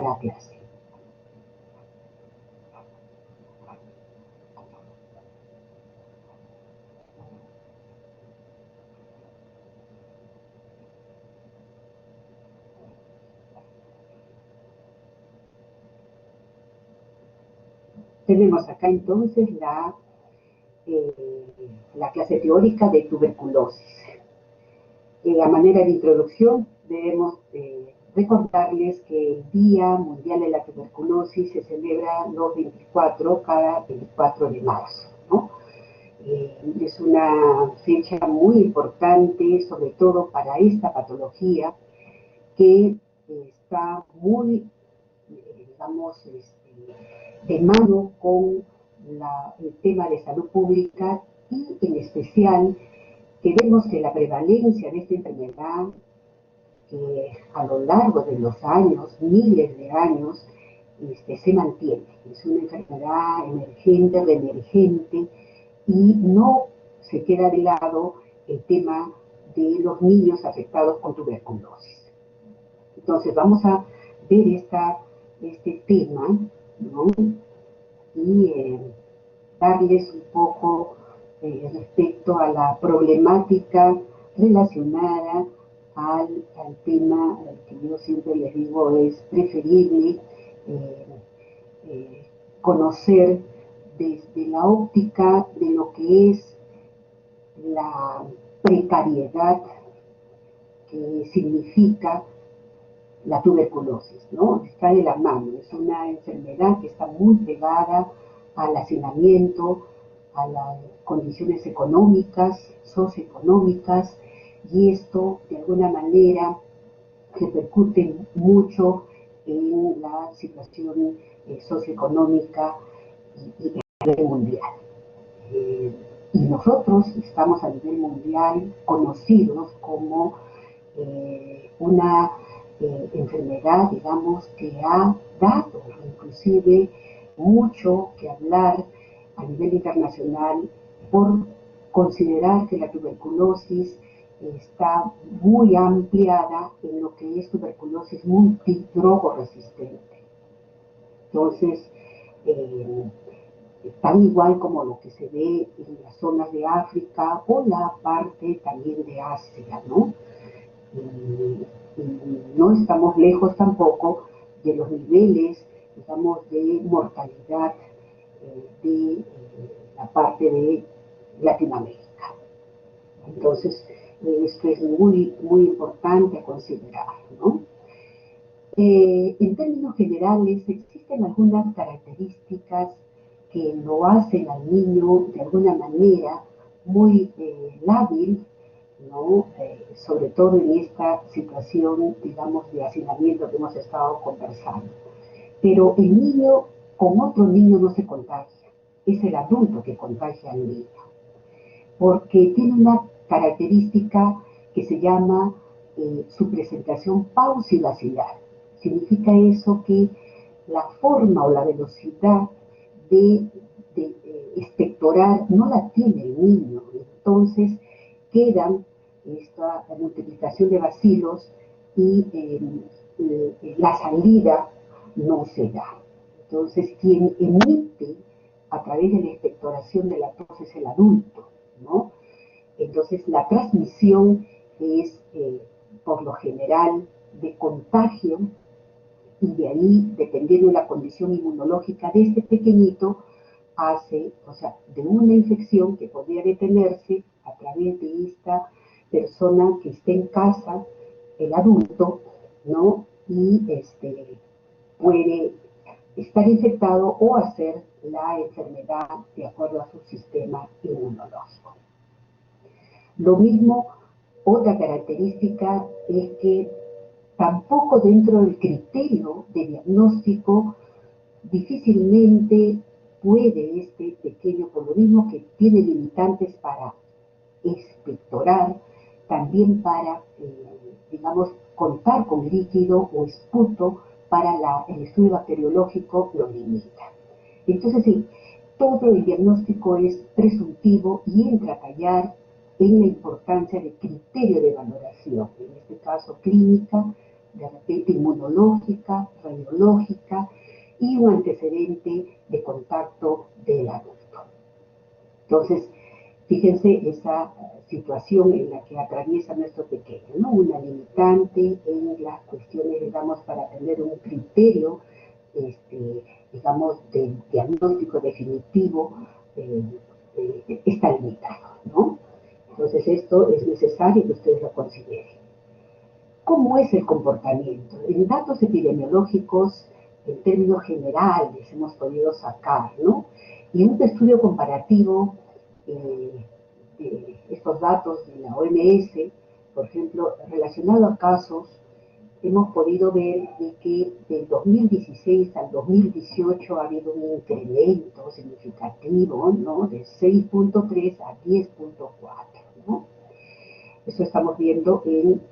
la clase. Tenemos acá entonces la clase teórica de tuberculosis. A manera de introducción debemos recordarles que el Día Mundial de la Tuberculosis se celebra cada 24 de marzo, ¿no? Es una fecha muy importante, sobre todo para esta patología que está muy, digamos, de mano con el tema de salud pública, y en especial que vemos que la prevalencia de esta enfermedad a lo largo de los años, miles de años, se mantiene. Es una enfermedad emergente, reemergente, y no se queda de lado el tema de los niños afectados con tuberculosis. Entonces vamos a ver este tema, ¿no? Y darles un poco respecto a la problemática relacionada al tema que yo siempre les digo es preferible conocer desde la óptica de lo que es la precariedad que significa la tuberculosis, ¿no? Está de la mano, es una enfermedad que está muy pegada al hacinamiento, a las condiciones económicas, socioeconómicas, y esto de alguna manera repercute mucho en la situación socioeconómica y a nivel mundial. Y nosotros estamos a nivel mundial conocidos como una enfermedad, digamos, que ha dado inclusive mucho que hablar a nivel internacional por considerar que la tuberculosis está muy ampliada en lo que es tuberculosis multidrogoresistente. Entonces, tan igual como lo que se ve en las zonas de África o la parte también de Asia, ¿no? Y no estamos lejos tampoco de los niveles, digamos, de mortalidad de la parte de Latinoamérica. Entonces, esto es muy, muy importante a considerar, ¿no? En términos generales, existen algunas características que lo hacen al niño de alguna manera muy lábil, ¿no? Sobre todo en esta situación, digamos, de hacinamiento que hemos estado conversando. Pero el niño con otro niño no se contagia, es el adulto que contagia al niño, porque tiene una característica que se llama su presentación pausivacilar. Significa eso que la forma o la velocidad de expectorar no la tiene el niño, entonces quedan esta multiplicación de bacilos y la salida no se da. Entonces quien emite a través de la expectoración de la tos es el adulto, ¿no? Entonces la transmisión es por lo general de contagio, y de ahí, dependiendo de la condición inmunológica de este pequeñito, de una infección que podría detenerse a través de esta persona que esté en casa, el adulto, ¿no? Y puede estar infectado o hacer la enfermedad de acuerdo a su sistema inmunológico. Lo mismo, otra característica es que tampoco dentro del criterio de diagnóstico difícilmente puede este pequeño, por lo mismo que tiene limitantes para expectorar, también para, digamos, contar con líquido o esputo para el estudio bacteriológico lo limita. Entonces, sí, todo el diagnóstico es presuntivo y entra a tallar en la importancia del criterio de valoración, en este caso clínica, de repente inmunológica, radiológica y un antecedente de contacto del adulto. Entonces, fíjense esa situación en la que atraviesa nuestro pequeño, ¿no? Una limitante en las cuestiones, digamos, para tener un criterio, digamos, del diagnóstico definitivo, está limitado, ¿no? Entonces, esto es necesario que ustedes lo consideren. ¿Cómo es el comportamiento? En datos epidemiológicos, en términos generales, hemos podido sacar, ¿no? Y un estudio comparativo de estos datos de la OMS, por ejemplo, relacionado a casos, hemos podido ver de que del 2016 al 2018 ha habido un incremento significativo, ¿no? De 6.3 a 10.4, ¿no? Eso estamos viendo en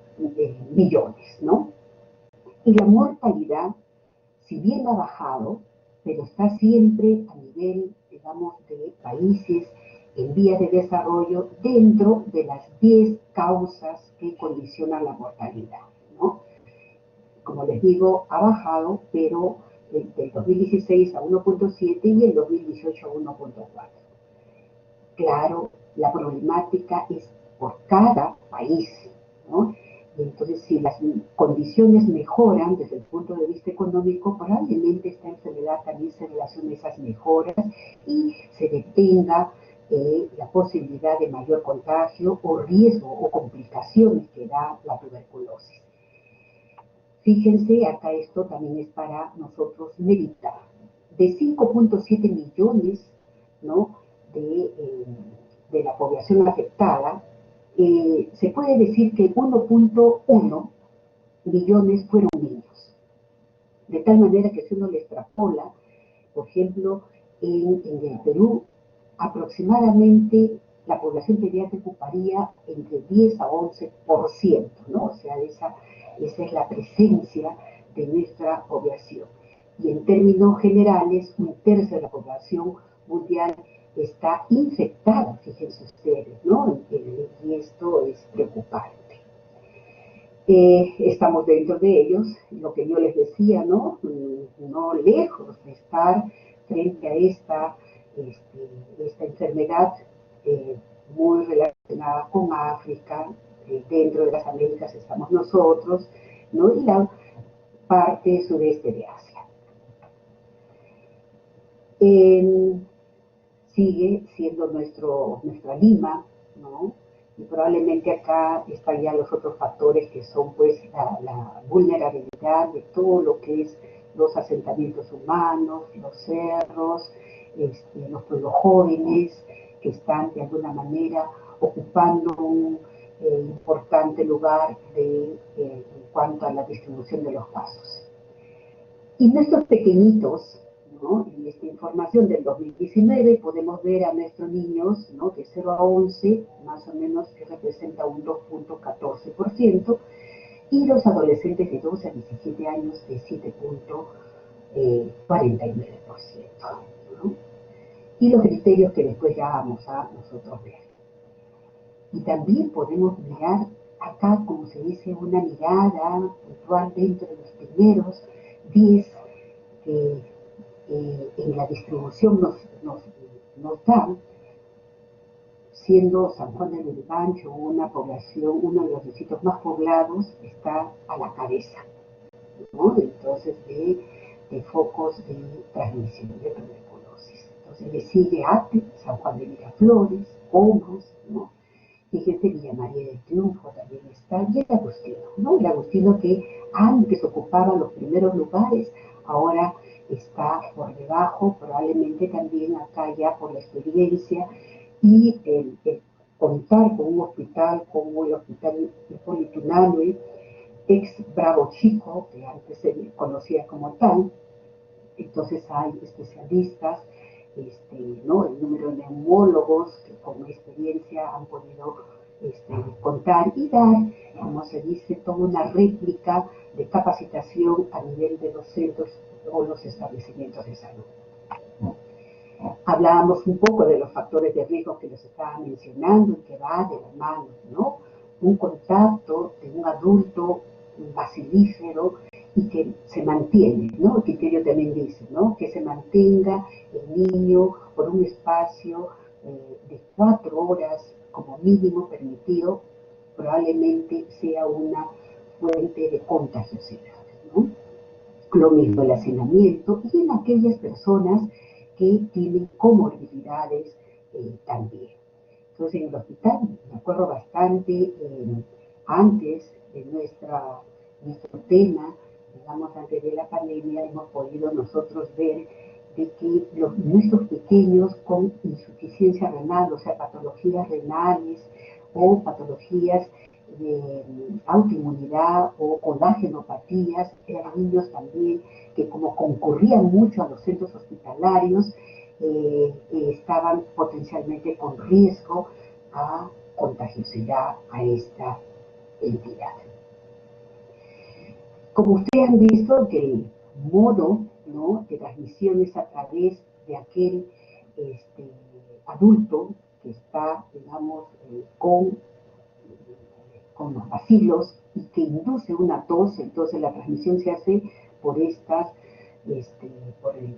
millones, ¿no? Y la mortalidad, si bien ha bajado, pero está siempre a nivel, digamos, de países en vías de desarrollo dentro de las 10 causas que condicionan la mortalidad, ¿no? Como les digo, ha bajado, pero del 2016 a 1.7 y el 2018 a 1.4. Claro, la problemática es por cada país, ¿no? Y entonces, si las condiciones mejoran desde el punto de vista económico, probablemente esta enfermedad también se relacione a esas mejoras y se detenga la posibilidad de mayor contagio o riesgo o complicaciones que da la tuberculosis. Fíjense, acá esto también es para nosotros meditar. De 5.7 millones, ¿no?, de la población afectada, se puede decir que 1.1 millones fueron niños. De tal manera que si uno le extrapola, por ejemplo, en el Perú, aproximadamente la población pediátrica ocuparía entre 10 a 11%, ¿no? O sea, esa es la presencia de nuestra población. Y en términos generales, un tercio de la población mundial está infectada, fíjense ustedes, ¿no? Y esto es preocupante. Estamos dentro de ellos, lo que yo les decía, ¿no? No lejos de estar frente a esta enfermedad muy relacionada con África, dentro de las Américas estamos nosotros, ¿no? Y la parte sureste de Asia. Sigue siendo nuestra Lima, ¿no? Y probablemente acá están ya los otros factores que son pues la vulnerabilidad de todo lo que es los asentamientos humanos, los cerros, los pueblos jóvenes que están de alguna manera ocupando un importante lugar en cuanto a la distribución de los casos. Y nuestros pequeñitos, ¿no? En esta información del 2019 podemos ver a nuestros niños, ¿no?, de 0 a 11, más o menos, que representa un 2.14%, y los adolescentes de 12 a 17 años de 7.49%, ¿no? Y los criterios que después ya vamos a nosotros ver. Y también podemos mirar acá, como se dice, una mirada puntual dentro de los primeros 10 que en la distribución nos dan, siendo San Juan de Lurigancho una población, uno de los distritos más poblados, está a la cabeza, ¿no? Entonces, de focos de transmisión de tuberculosis. Entonces, le sigue Ate, San Juan de Miraflores, Comas, ¿no? Fíjense, Villa María del Triunfo también está, y el Agustino, ¿no? El Agustino que antes ocupaba los primeros lugares, ahora está por debajo, probablemente también acá ya por la experiencia y el contar con un hospital como el Hospital Hipólito Unanue, ex Bravo Chico, que antes se conocía como tal. Entonces hay especialistas, ¿no?, el número de neumólogos que con experiencia han podido contar y dar, como se dice, toda una réplica de capacitación a nivel de los centros o los establecimientos de salud. Hablábamos un poco de los factores de riesgo que les estaba mencionando y que va de la mano, ¿no? Un contacto de un adulto bacilífero y que se mantiene, ¿no? El criterio también dice, ¿no? Que se mantenga el niño por un espacio de 4 horas como mínimo permitido, probablemente sea una fuente de contagiosidad, ¿no? Lo mismo el hacinamiento y en aquellas personas que tienen comorbilidades también. Entonces en el hospital, me acuerdo bastante, antes de nuestro tema, digamos antes de la pandemia, hemos podido nosotros ver de que nuestros pequeños con insuficiencia renal, o sea, patologías renales o patologías de autoinmunidad o colágenopatías, eran niños también que como concurrían mucho a los centros hospitalarios, estaban potencialmente con riesgo a contagiosidad a esta entidad. Como ustedes han visto, el modo, ¿no?, de transmisión es a través de aquel adulto que está, digamos, con los bacilos y que induce una tos. Entonces la transmisión se hace por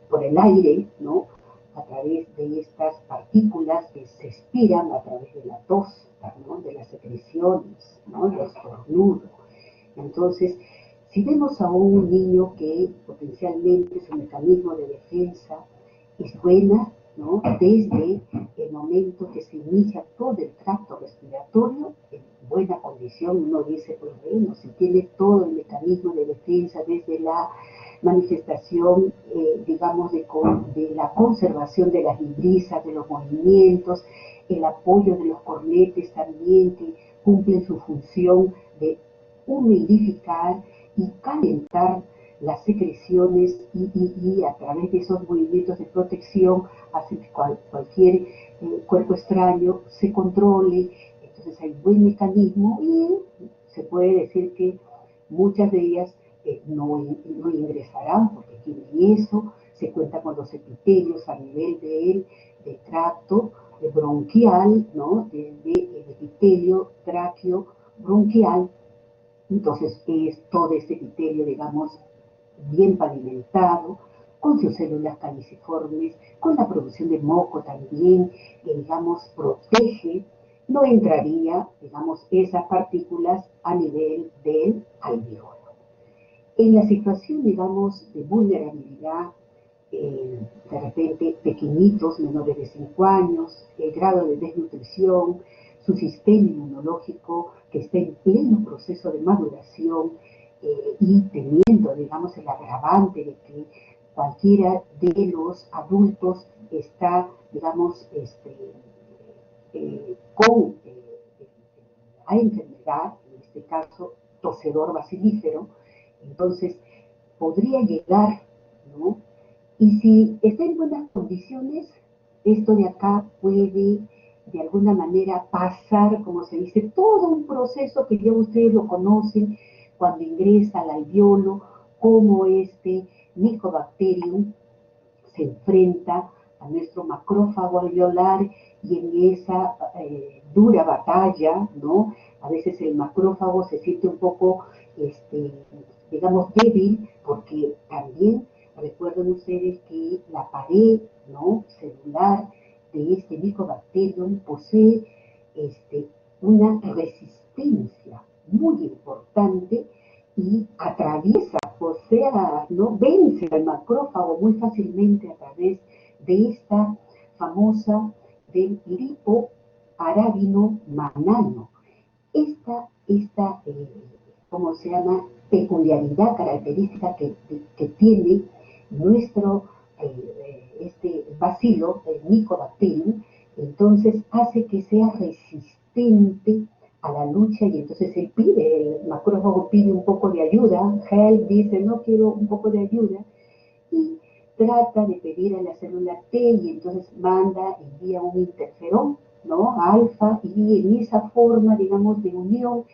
por el aire, ¿no?, a través de estas partículas que se expiran a través de la tos, ¿no?, de las secreciones, ¿no?, los estornudos. Entonces, si vemos a un niño que potencialmente su mecanismo de defensa es buena, ¿no?, desde el momento que se inicia todo el tracto respiratorio, en buena condición, uno dice, pues bueno, si tiene todo el mecanismo de defensa desde la manifestación, digamos, de la conservación de las vibrisas, de los movimientos, el apoyo de los cornetes también, que cumplen su función de humidificar y calentar las secreciones y a través de esos movimientos de protección hace que cualquier cuerpo extraño se controle. Entonces hay buen mecanismo y se puede decir que muchas de ellas no ingresarán porque tienen eso. Se cuenta con los epitelios a nivel del tracto bronquial, ¿no?, desde el epitelio tráqueo bronquial. Entonces es todo este epitelio, digamos, bien pavimentado, con sus células caliciformes, con la producción de moco también, que, digamos, protege. No entraría, digamos, esas partículas a nivel del alveolo. En la situación, digamos, de vulnerabilidad, de repente pequeñitos, menores de 5 años, el grado de desnutrición, su sistema inmunológico que está en pleno proceso de maduración, y teniendo, digamos, el agravante de que cualquiera de los adultos está, digamos, con la enfermedad, en este caso tosedor bacilífero, entonces podría llegar, ¿no? Y si está en buenas condiciones, esto de acá puede de alguna manera pasar, como se dice, todo un proceso que ya ustedes lo conocen cuando ingresa al alveolo, cómo este Mycobacterium se enfrenta a nuestro macrófago alveolar y en esa dura batalla, ¿no? A veces el macrófago se siente un poco, digamos, débil, porque también recuerden ustedes que la pared, ¿no?, celular de este Mycobacterium posee una resistencia muy importante y atraviesa, o sea, ¿no?, vence al macrófago muy fácilmente a través de esta famosa del lipoarabino manano. Esta ¿cómo se llama?, peculiaridad característica que tiene nuestro bacilo, el Mycobacterium, entonces hace que sea resistente a la lucha y entonces el macrófago pide un poco de ayuda, help, dice, no, quiero un poco de ayuda, y trata de pedir a la célula T y entonces envía un interferón, ¿no?, alfa, y en esa forma, digamos, de unión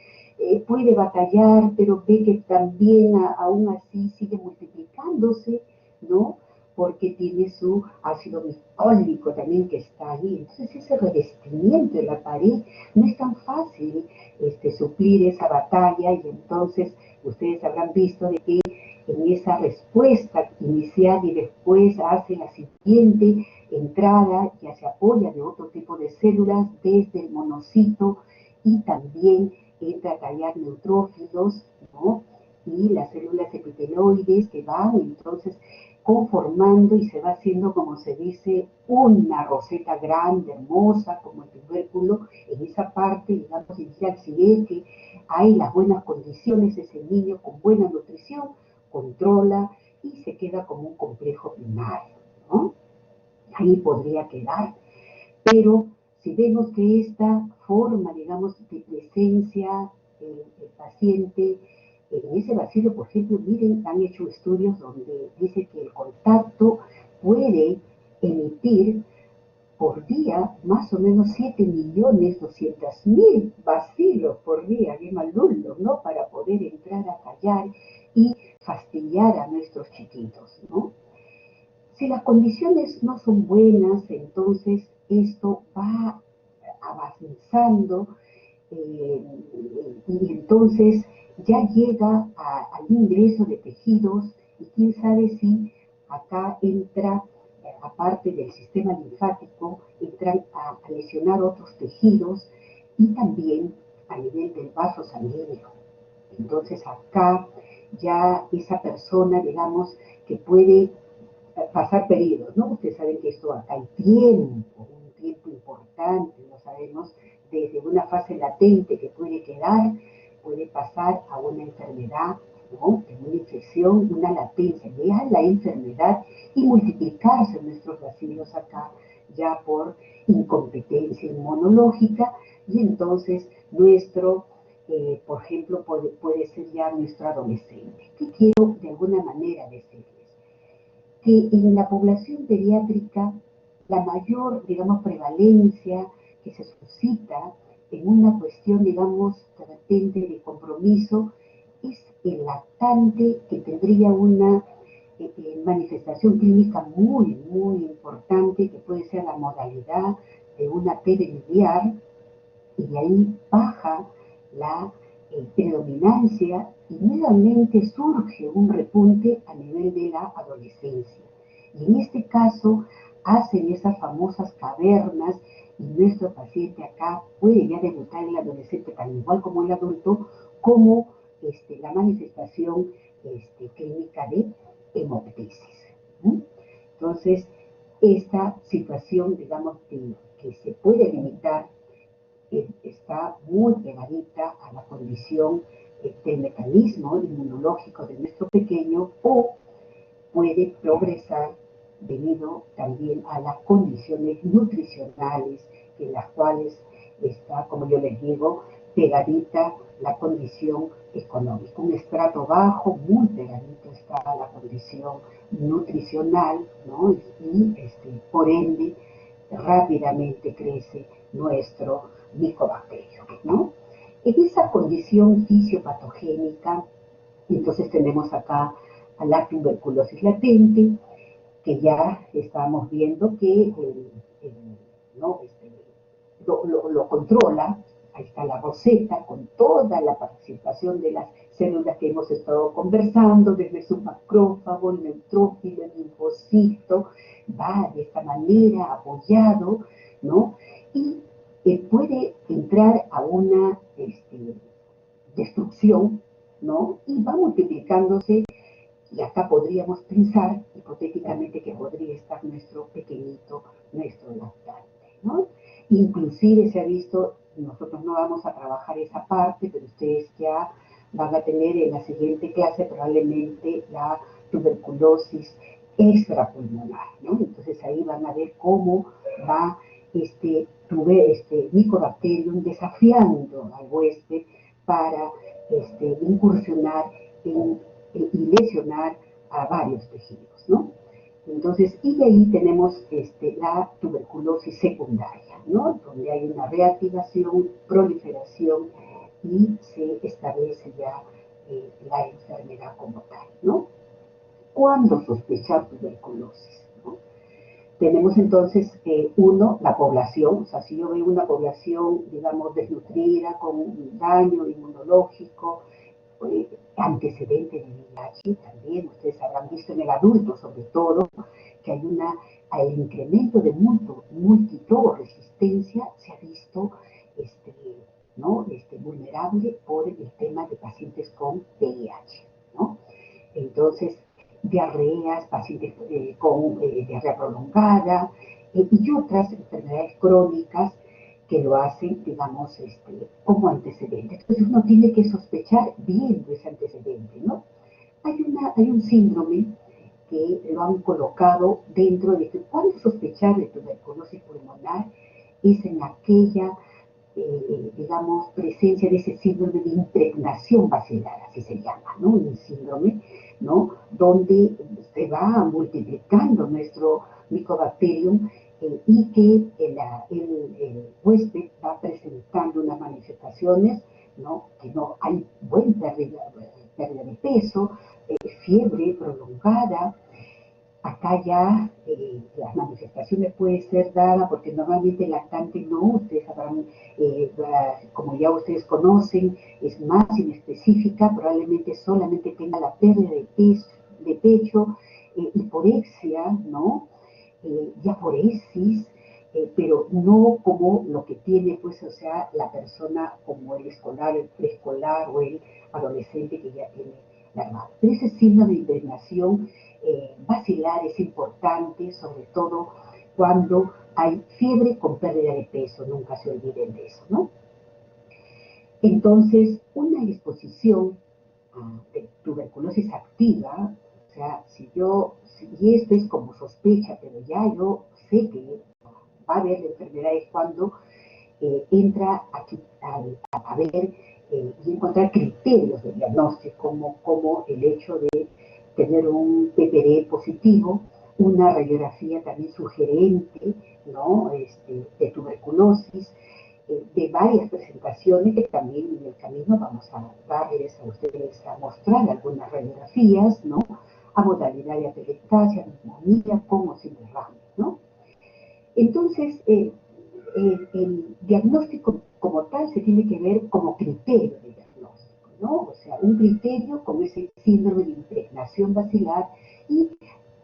puede batallar, pero ve que también aún así sigue multiplicándose, ¿no?, porque tiene su ácido glicólico también que está ahí. Entonces ese revestimiento de la pared no es tan fácil suplir esa batalla, y entonces ustedes habrán visto de que en esa respuesta inicial y después hace la siguiente entrada, ya se apoya de otro tipo de células desde el monocito, y también entra a tallar neutrófilos, ¿no? Y las células epiteloides que van entonces conformando, y se va haciendo, como se dice, una roseta grande, hermosa, como el tubérculo. En esa parte, digamos, inicial, si es que hay las buenas condiciones, ese niño con buena nutrición controla y se queda como un complejo primario, ¿no? Ahí podría quedar, pero si vemos que esta forma, digamos, de presencia, el paciente, en ese bacilo, por ejemplo, miren, han hecho estudios donde dice que el contacto puede emitir por día más o menos 7.200.000 bacilos por día, bien alumnos, ¿no? Para poder entrar a callar y fastidiar a nuestros chiquitos, ¿no? Si las condiciones no son buenas, entonces esto va avanzando, eh, y entonces ya llega al ingreso de tejidos, y quién sabe si acá entra, aparte del sistema linfático, entran a lesionar otros tejidos, y también a nivel del vaso sanguíneo. Entonces acá ya esa persona, digamos, que puede pasar periodos, ¿no? Ustedes saben que esto acá hay tiempo, un tiempo importante, no sabemos, desde una fase latente que puede quedar, puede pasar a una enfermedad, ¿no? En una infección, una latencia, ya la enfermedad, y multiplicarse nuestros bacilos acá ya por incompetencia inmunológica, y entonces nuestro, por ejemplo, puede ser ya nuestro adolescente. ¿Qué quiero de alguna manera decirles? Que en la población pediátrica la mayor, digamos, prevalencia que se suscita en una cuestión, digamos, latente de compromiso es el lactante, que tendría una manifestación clínica muy, muy importante, que puede ser la modalidad de una P biliar, y de ahí baja la predominancia, y nuevamente surge un repunte a nivel de la adolescencia. Y en este caso hacen esas famosas cavernas, y nuestro paciente acá puede ya debutar en el adolescente tan igual como el adulto, como la manifestación clínica de hemoptisis. ¿Sí? Entonces, esta situación, digamos, que se puede limitar, está muy pegadita a la condición del mecanismo inmunológico de nuestro pequeño, o puede progresar debido también a las condiciones nutricionales, en las cuales está, como yo les digo, pegadita la condición económica. Un estrato bajo, muy pegadito está a la condición nutricional, ¿no? Y por ende rápidamente crece nuestro micobacterio, ¿no? En esa condición fisiopatogénica, entonces tenemos acá a la tuberculosis latente, que ya estamos viendo que ¿no? lo controla. Ahí está la roseta con toda la participación de las células que hemos estado conversando, desde su macrófago, el neutrófilo, el linfocito, va de esta manera apoyado, ¿no? Y puede entrar a una destrucción, ¿no? Y va multiplicándose, y acá podríamos pensar hipotéticamente que podría estar nuestro pequeñito, nuestro lactante, ¿no? Inclusive se ha visto, nosotros no vamos a trabajar esa parte, pero ustedes ya van a tener en la siguiente clase probablemente la tuberculosis extrapulmonar, ¿no? Entonces ahí van a ver cómo va este Mycobacterium desafiando al huésped para incursionar y lesionar a varios tejidos, ¿no? Entonces, y de ahí tenemos la tuberculosis secundaria, ¿no? Donde hay una reactivación, proliferación, y se establece ya la enfermedad como tal, ¿no? ¿Cuándo sospechar tuberculosis? ¿No? Tenemos entonces, uno, la población. O sea, si yo veo una población, digamos, desnutrida, con un daño inmunológico, antecedentes de VIH también, ustedes habrán visto en el adulto sobre todo, que hay el incremento de multidrogoresistencia se ha visto este, ¿no? Vulnerable por el tema de pacientes con VIH, ¿no? Entonces, diarreas, pacientes con diarrea prolongada y otras enfermedades crónicas que lo hacen, digamos, como antecedente. Entonces uno tiene que sospechar viendo ese antecedente, ¿no? Hay un síndrome que lo han colocado dentro de que cuando sospechar de tuberculosis pulmonar es en aquella, digamos, presencia de ese síndrome de impregnación bacilar, así se llama, ¿no? Un síndrome, ¿no? Donde se va multiplicando nuestro Mycobacterium y que el huésped va presentando unas manifestaciones, ¿no? Que no hay buena pérdida de peso, fiebre prolongada. Acá ya las manifestaciones pueden ser dadas porque normalmente el lactante no, ustedes sabrán, como ya ustedes conocen, es más inespecífica, probablemente solamente tenga la pérdida de pecho, hiporexia, ¿no? Diaforesis, pero no como lo que tiene, pues, o sea, la persona como el escolar, el preescolar o el adolescente que ya tiene la edad. Pero ese signo de impregnación vacilar es importante, sobre todo cuando hay fiebre con pérdida de peso, nunca se olviden de eso, ¿no? Entonces, una exposición de tuberculosis activa, o sea, y esto es como sospecha, pero ya yo sé que va a haber la enfermedad es cuando entra a ver y encontrar criterios de diagnóstico, como el hecho de tener un PPD positivo, una radiografía también sugerente, ¿no? De tuberculosis, de varias presentaciones que también en el camino vamos a darles a ustedes a mostrar algunas radiografías, ¿no? A modalidad de atelectasia, neumonía, con o sin derrame, ¿no? Entonces, el diagnóstico como tal se tiene que ver como criterio de diagnóstico, ¿no? O sea, un criterio con ese síndrome de impregnación bacilar y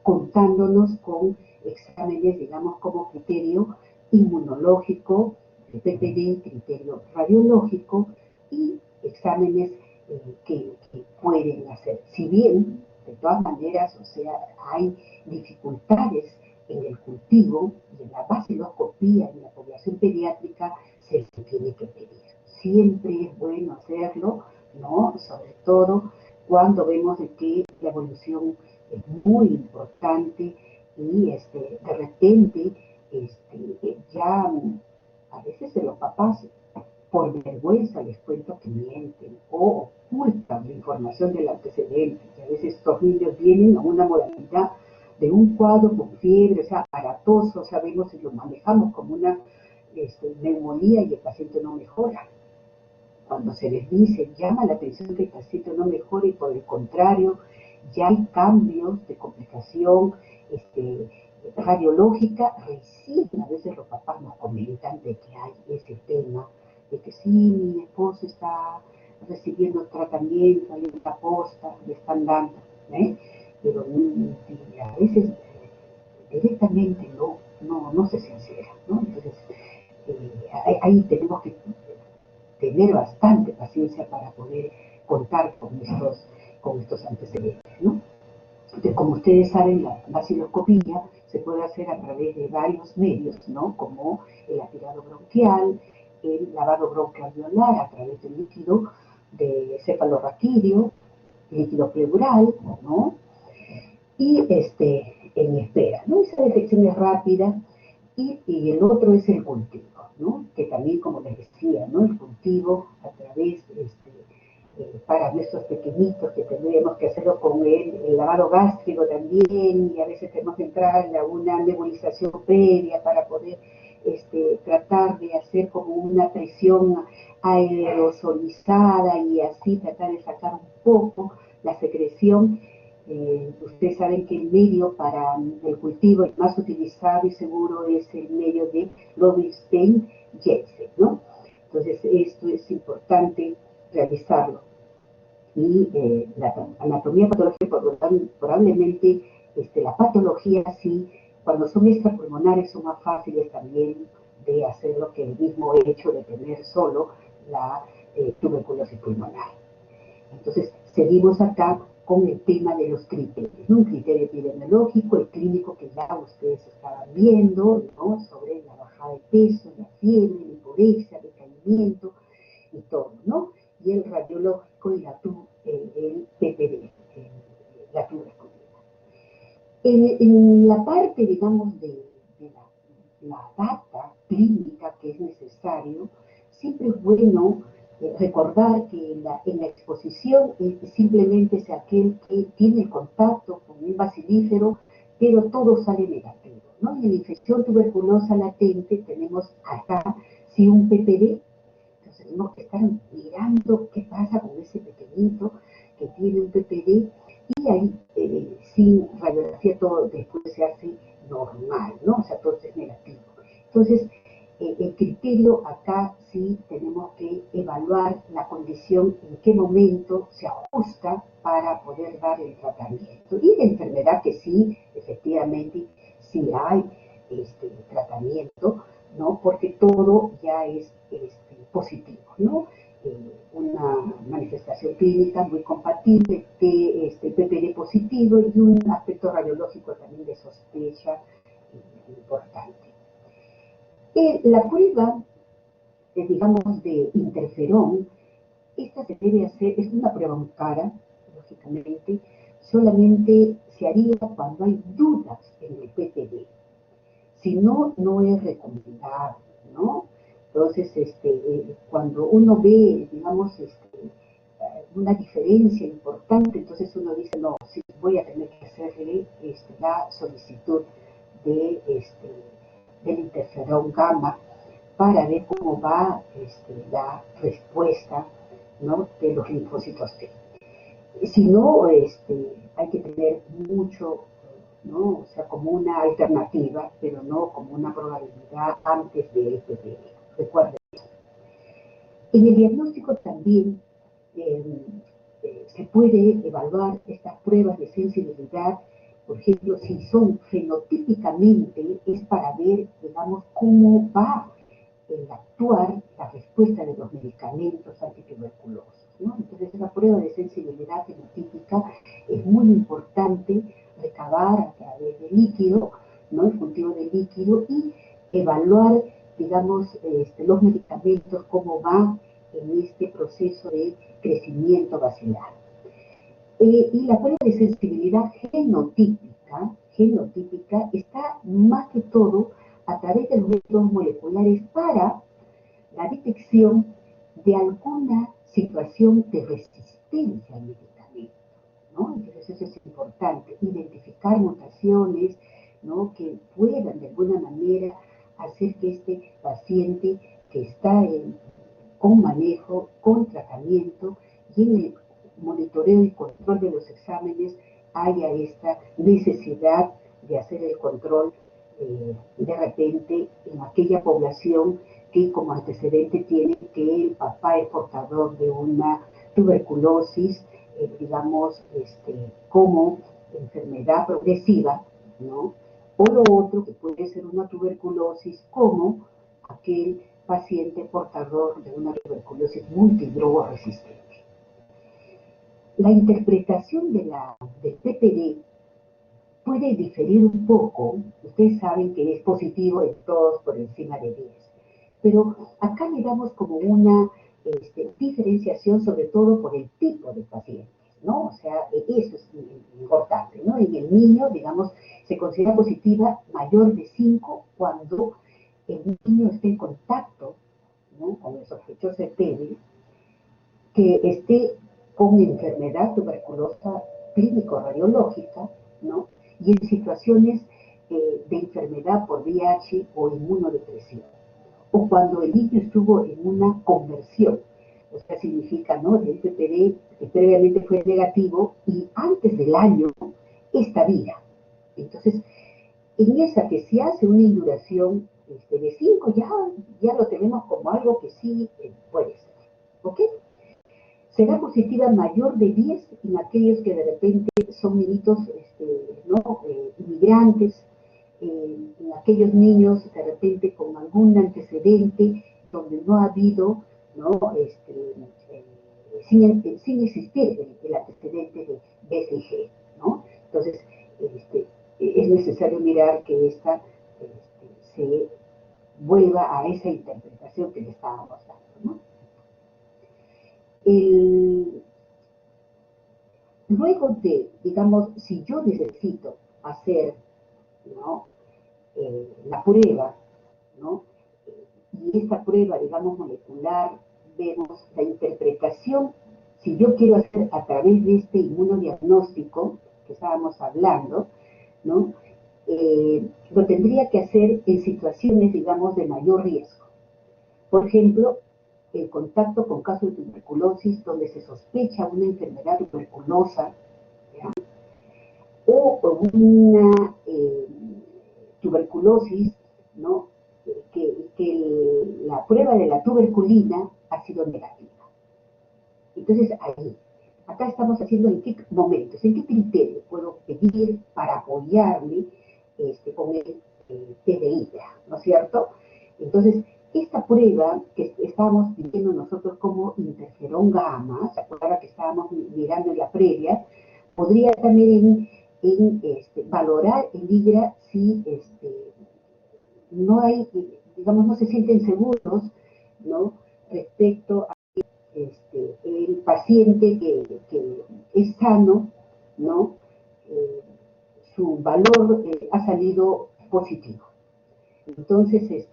contándonos con exámenes, digamos, como criterio inmunológico, el PPD, criterio radiológico y exámenes que pueden hacer. Si bien, de todas maneras, o sea, hay dificultades en el cultivo y en la baciloscopía en la población pediátrica, se tiene que pedir. Siempre es bueno hacerlo, ¿no? Sobre todo cuando vemos de que la evolución es muy importante y de repente ya a veces los papás por vergüenza les cuento que mienten o ocultan la información del antecedente, que a veces estos niños vienen a una modalidad de un cuadro con fiebre, o sea, aparatoso, sabemos y lo manejamos como una neumonía y el paciente no mejora. Cuando se les dice, llama la atención que el paciente no mejora y por el contrario, ya hay cambios de complicación radiológica, recién a veces los papás nos comentan de que hay ese tema, de que sí, mi esposo está recibiendo tratamiento, hay una posta, le están dando, pero a veces directamente no se sincera, ¿no? Entonces, ahí tenemos que tener bastante paciencia para poder contar con estos antecedentes, ¿no? Entonces, como ustedes saben, la vaciloscopía se puede hacer a través de varios medios, ¿no? Como el aspirado bronquial, el lavado broncoalveolar a través del líquido de cefalorraquídeo, líquido pleural, ¿no? Y en espera, ¿no? Esa detección es rápida y el otro es el cultivo, ¿no? Que también, como les decía, ¿no? El cultivo a través, para nuestros pequeñitos, que tendríamos que hacerlo con el lavado gástrico también, y a veces tenemos que entrar a una nebulización previa para poder tratar de hacer como una presión aerosolizada y así tratar de sacar un poco la secreción Ustedes saben que el medio para el cultivo el más utilizado y seguro es el medio de Rubinstein-Jensen, ¿no? Entonces, esto es importante realizarlo. Y la anatomía patológica, probablemente la patología sí, cuando son extrapulmonares son más fáciles también de hacerlo que el mismo hecho de tener solo la tuberculosis pulmonar. Entonces, seguimos acá con el tema de los criterios, ¿no? Un criterio epidemiológico, el clínico que ya ustedes estaban viendo, ¿no? Sobre la bajada de peso, la fiebre, la hiporexia, el decaimiento y todo, ¿no? Y el radiológico y el PPD, la tuberculina. En la parte, digamos, de la data clínica que es necesario, siempre es bueno recordar que en la exposición simplemente es aquel que tiene contacto con un bacilífero, pero todo sale negativo, ¿no? Y en la infección tuberculosa latente tenemos acá, sí, un PPD, entonces tenemos que estar mirando qué pasa con ese pequeñito que tiene un PPD, y ahí sin radiografía todo después se hace normal, ¿no? O sea, todo es negativo. Entonces, el criterio acá sí tenemos que evaluar la condición, en qué momento se ajusta para poder dar el tratamiento. Y la enfermedad que sí, efectivamente, sí hay tratamiento, ¿no? Porque todo ya es positivo, ¿no? Una manifestación clínica muy compatible de PPD positivo y un aspecto radiológico también de sospecha importante. La prueba, digamos, de interferón, esta se debe hacer, es una prueba muy cara, lógicamente, solamente se haría cuando hay dudas en el PPD. Si no, no es recomendable, ¿no? Entonces, cuando uno ve, digamos, una diferencia importante, entonces uno dice, no, sí, voy a tener que hacerle la solicitud de, del interferón gamma para ver cómo va la respuesta, ¿no? De los linfocitos T. Si no, hay que tener mucho, ¿no? O sea, como una alternativa, pero no como una probabilidad antes del PPD. Recuerden. En el diagnóstico también se puede evaluar estas pruebas de sensibilidad, por ejemplo, si son fenotípicamente, es para ver, digamos, cómo va el actuar la respuesta de los medicamentos antituberculosos, ¿no? Entonces, esa prueba de sensibilidad fenotípica es muy importante recabar a través del líquido, ¿no? El cultivo del líquido y evaluar, digamos, los medicamentos, cómo va en este proceso de crecimiento vacilar. Y la prueba de sensibilidad genotípica está más que todo a través de los métodos moleculares para la detección de alguna situación de resistencia al medicamento, ¿no? Entonces eso es importante, identificar mutaciones, ¿no? Que puedan de alguna manera hacer que este paciente que está con manejo, con tratamiento y en el monitoreo y control de los exámenes haya esta necesidad de hacer el control de repente en aquella población que como antecedente tiene que el papá es portador de una tuberculosis, digamos, como enfermedad progresiva, ¿no? O lo otro que puede ser una tuberculosis como aquel paciente portador de una tuberculosis multidroga resistente. La interpretación del PPD puede diferir un poco. Ustedes saben que es positivo en todos por encima de 10. Pero acá le damos como una diferenciación, sobre todo por el tipo de pacientes, ¿no? O sea, eso es importante, ¿no? En el niño, digamos, se considera positiva mayor de 5 cuando el niño esté en contacto, ¿no? Con el sospechoso de TB, que esté con enfermedad tuberculosa clínico-radiológica, ¿no? Y en situaciones de enfermedad por VIH o inmunodepresión, o cuando el niño estuvo en una conversión, o sea, significa, ¿no? El PPD que previamente fue negativo y antes del año esta vía. Entonces, en esa que se hace una induración de 5, ya lo tenemos como algo que sí puede ser, ¿ok? Será positiva mayor de 10 en aquellos que de repente son niñitos, ¿no? Inmigrantes, en aquellos niños de repente con algún antecedente donde no ha habido, ¿no? Sin existir el antecedente de BCG, ¿no? Entonces, es necesario mirar que esta se vuelva a esa interpretación que le estábamos dando, ¿no? El, Luego de, digamos, si yo necesito hacer, ¿no? La prueba, ¿no? Y esta prueba, digamos, molecular, vemos la interpretación, si yo quiero hacer a través de este inmunodiagnóstico que estábamos hablando, ¿no? Lo tendría que hacer en situaciones, digamos, de mayor riesgo. Por ejemplo, el contacto con casos de tuberculosis donde se sospecha una enfermedad tuberculosa, ¿ya? O una tuberculosis, ¿no? La prueba de la tuberculina ha sido negativa. Entonces, acá estamos haciendo en qué momentos, en qué criterio puedo pedir para apoyarme con el TDI, ¿no es cierto? Entonces, esta prueba que estábamos pidiendo nosotros como interferón gamma, ¿se acuerdan que estábamos mirando en la previa? Podría también valorar el IGRA si no hay, digamos, no se sienten seguros, ¿no? Respecto a el paciente que es sano, ¿no? Eh, su valor ha salido positivo. Entonces,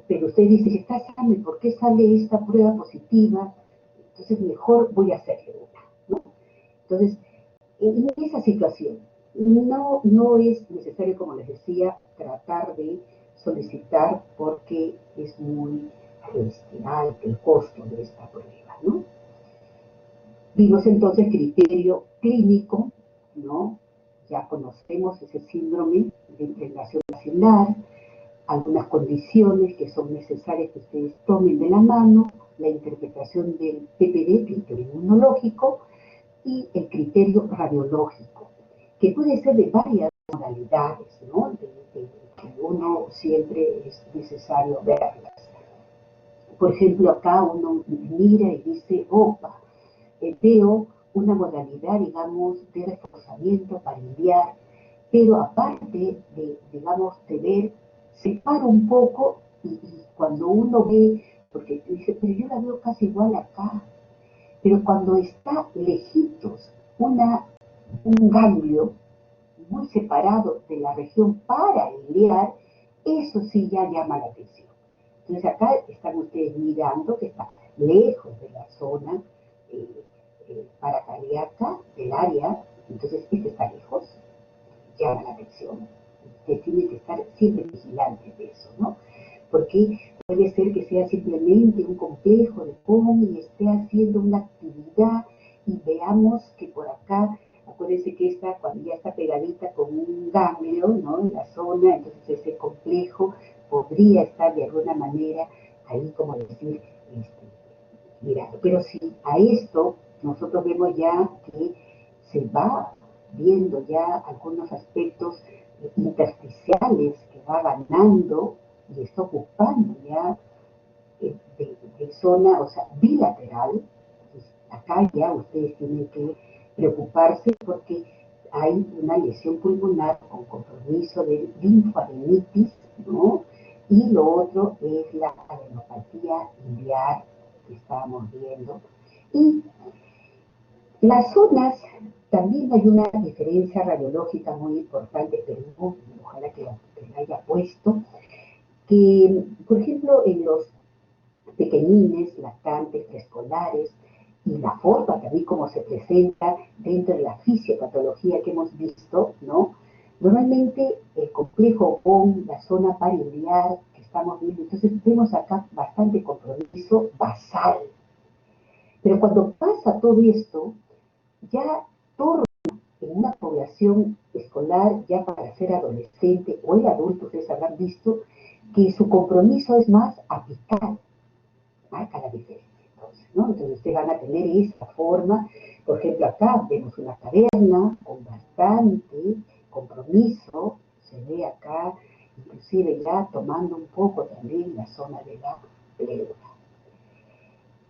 pero usted dice, está sano, ¿y por qué sale esta prueba positiva? Entonces, mejor voy a hacerle una, ¿no? Entonces, en esa situación, no es necesario, como les decía, tratar de solicitar porque es muy alto el costo de esta prueba, ¿no? Vimos entonces criterio clínico, ¿no? Ya conocemos ese síndrome de impregnación basilar, algunas condiciones que son necesarias que ustedes tomen de la mano, la interpretación del PPD, criterio inmunológico, y el criterio radiológico, que puede ser de varias modalidades, ¿no? Que uno siempre es necesario verlas. Por ejemplo, acá uno mira y dice, opa, veo una modalidad, digamos, de reforzamiento familiar, pero aparte de, digamos, de ver, separo un poco y cuando uno ve, porque dice, pero yo la veo casi igual acá, pero cuando está lejitos un ganglio muy separado de la región parailiar, eso sí ya llama la atención. Entonces acá están ustedes mirando que está lejos de la zona paracardíaca, del área, entonces este está lejos, llama la atención. Usted tiene que estar siempre vigilante de eso, ¿no? Porque puede ser que sea simplemente un complejo de POM y esté haciendo una actividad y veamos que por acá, acuérdense que esta, cuando ya está pegadita con un ganglio, ¿no? En la zona, entonces ese complejo podría estar de alguna manera ahí, como decir, mirando. Pero si a esto nosotros vemos ya que se va viendo ya algunos aspectos intersticiales que va ganando y está ocupando ya de zona, o sea, bilateral, pues acá ya ustedes tienen que preocuparse porque hay una lesión pulmonar con compromiso de linfoadenitis, ¿no? Y lo otro es la adenopatía biliar que estábamos viendo. Y las zonas, también hay una diferencia radiológica muy importante, pero no, ojalá que la haya puesto, que, por ejemplo, en los pequeñines, lactantes, preescolares, y la forma también como se presenta dentro de la fisiopatología que hemos visto, ¿no? Normalmente el complejo con la zona pariliar que estamos viendo, entonces vemos acá bastante compromiso basal, Pero cuando pasa todo esto, ya torna en una población escolar ya para ser adolescente o el adulto, ustedes habrán visto que su compromiso es más apical, marca la diferencia. Entonces, ¿no? Entonces ustedes van a tener esa forma, por ejemplo acá vemos una caverna con bastante compromiso, se ve acá inclusive ya tomando un poco también la zona de la pleura.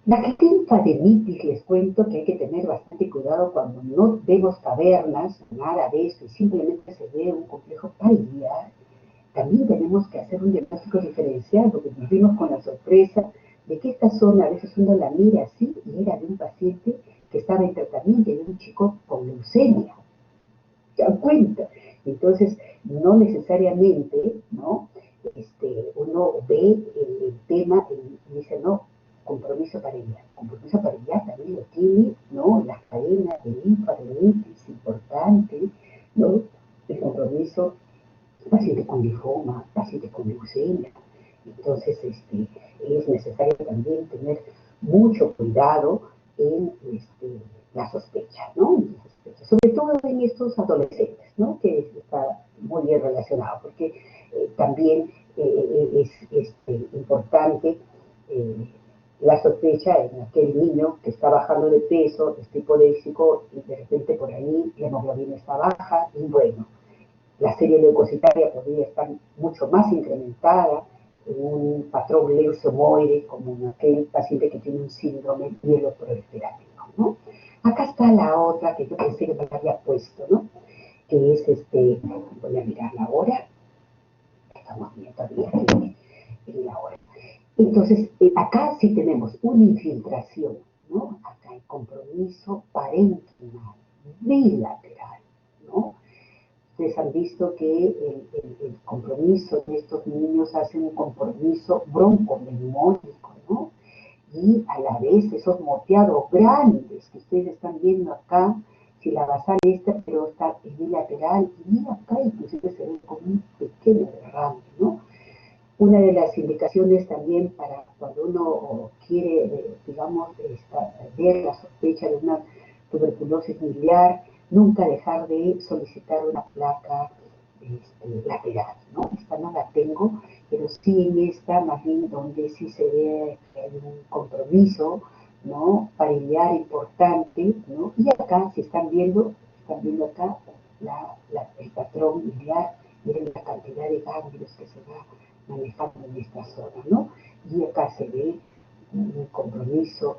La linfadenitis, les cuento que hay que tener bastante cuidado cuando no vemos cavernas, nada de eso, y simplemente se ve un complejo familiar. También tenemos que hacer un diagnóstico diferencial, porque nos vimos con la sorpresa de que esta zona, a veces uno la mira así, y era de un paciente que estaba en tratamiento, de un chico con leucemia. ¿Se dan cuenta? Entonces, no necesariamente, ¿no? Uno ve el tema y dice, no, compromiso familiar. Compromiso familiar también lo tiene, ¿no? Las cadenas de linfadenitis importante, ¿no? El compromiso, paciente con linfoma, paciente con leucemia. Entonces, es necesario también tener mucho cuidado en la sospecha, ¿no? Sobre todo en estos adolescentes, ¿no? Que está muy bien relacionado, porque también es importante la sospecha en aquel niño que está bajando de peso, es hipodéxico, y de repente por ahí la hemoglobina está baja, y bueno, la serie leucocitaria podría estar mucho más incrementada en un patrón leucemoide, como en aquel paciente que tiene un síndrome mieloproliferativo, ¿no? Acá está la otra que yo pensé que me había puesto, ¿no? Que es voy a mirarla ahora, estamos viendo bien en la hora. Entonces, acá sí tenemos una infiltración, ¿no? Acá hay compromiso parenquimal, bilateral, ¿no? Ustedes han visto que el compromiso de estos niños hace un compromiso bronconeumónico, ¿no? Y a la vez esos moteados grandes que ustedes están viendo acá, si la basal esta, pero está bilateral, y acá inclusive se ve como un pequeño derrame, ¿no? Una de las indicaciones también para cuando uno quiere, digamos, ver la sospecha de una tuberculosis miliar, nunca dejar de solicitar una placa lateral, ¿no? Esta no la tengo, pero sí en esta, más bien donde sí se ve que hay un compromiso, ¿no? Familiar importante, ¿no? Y acá, si están viendo acá el patrón miliar, miren la cantidad de ganglios que se va manejando en esta zona, ¿no? Y acá se ve un compromiso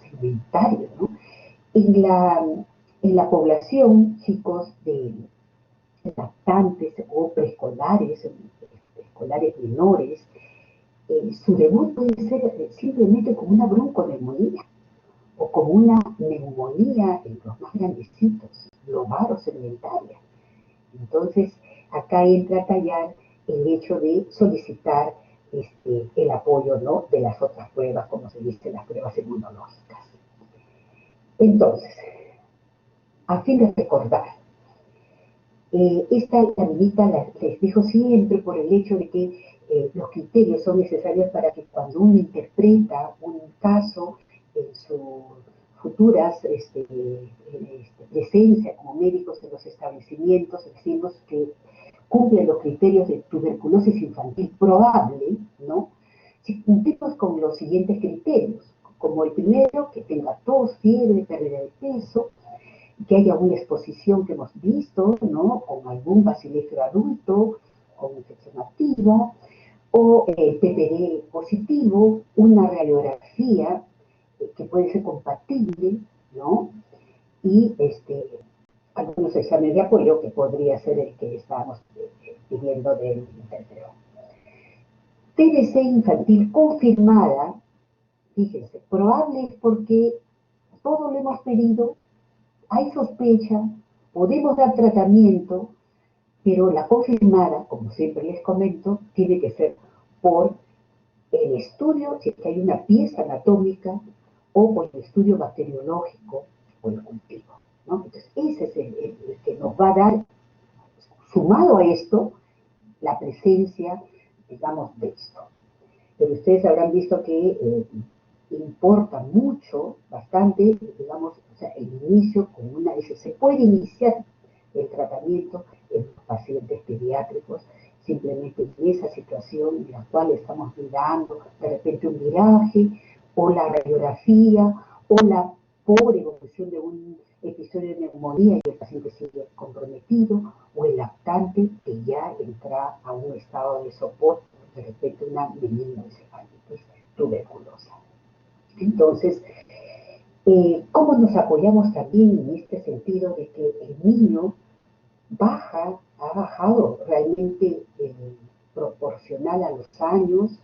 segmentario, ¿no? En la población, chicos de lactantes o preescolares, escolares menores, su debut puede ser simplemente como una bronconeumonía o como una neumonía en los más grandecitos, lobar o segmentaria. Entonces, acá entra a tallar el hecho de solicitar el apoyo, ¿no?, de las otras pruebas, como se dice, las pruebas inmunológicas. Entonces, a fin de recordar, esta tablita les dejo siempre por el hecho de que los criterios son necesarios para que cuando uno interpreta un caso en sus futuras presencia como médicos en los establecimientos, decimos que cumple los criterios de tuberculosis infantil probable, ¿no? Si cumplimos con los siguientes criterios, como el primero, que tenga tos, fiebre, pérdida de peso, que haya una exposición que hemos visto, ¿no?, con algún bacilífero adulto, con infección activa, o PPD positivo, una radiografía que puede ser compatible, ¿no? Y algunos exámenes de apoyo que podría ser el que estábamos pidiendo del interpretador. TBC infantil confirmada, fíjense, probable es porque todo lo hemos pedido, hay sospecha, podemos dar tratamiento, pero la confirmada, como siempre les comento, tiene que ser por el estudio, si es que hay una pieza anatómica, o por el estudio bacteriológico o el cultivo, ¿no? Entonces, ese es el que nos va a dar, sumado a esto, la presencia, digamos, de esto. Pero ustedes habrán visto que importa mucho, bastante, digamos, o sea, el inicio con una S. Se puede iniciar el tratamiento en pacientes pediátricos, simplemente en esa situación en la cual estamos mirando de repente un viraje, o la radiografía, o la pobre evolución de un episodio de neumonía y el paciente sigue comprometido, o el lactante que ya entra a un estado de sopor, de repente una meningoencefalitis tuberculosa. Entonces, ¿cómo nos apoyamos también en este sentido de que el niño ha bajado realmente proporcional a los años,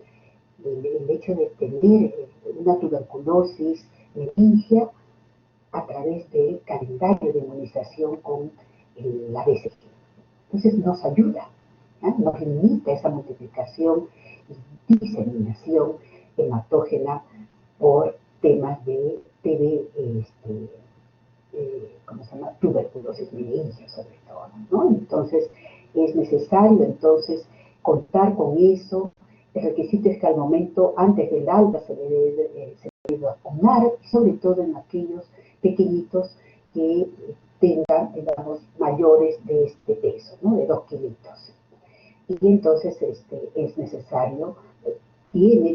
el hecho de tener una tuberculosis meningia a través del calendario de inmunización con la BCG? Entonces nos ayuda, ¿eh? Nos limita esa multiplicación y diseminación hematógena por temas de TB, ¿cómo se llama? Tuberculosis meningia sobre todo, ¿no? Entonces es necesario entonces contar con eso. El requisito es que al momento, antes del alta, se debe vacunar, sobre todo en aquellos pequeñitos que tengan, digamos, mayores de este peso, ¿no? De 2 kilitos. Y entonces es necesario,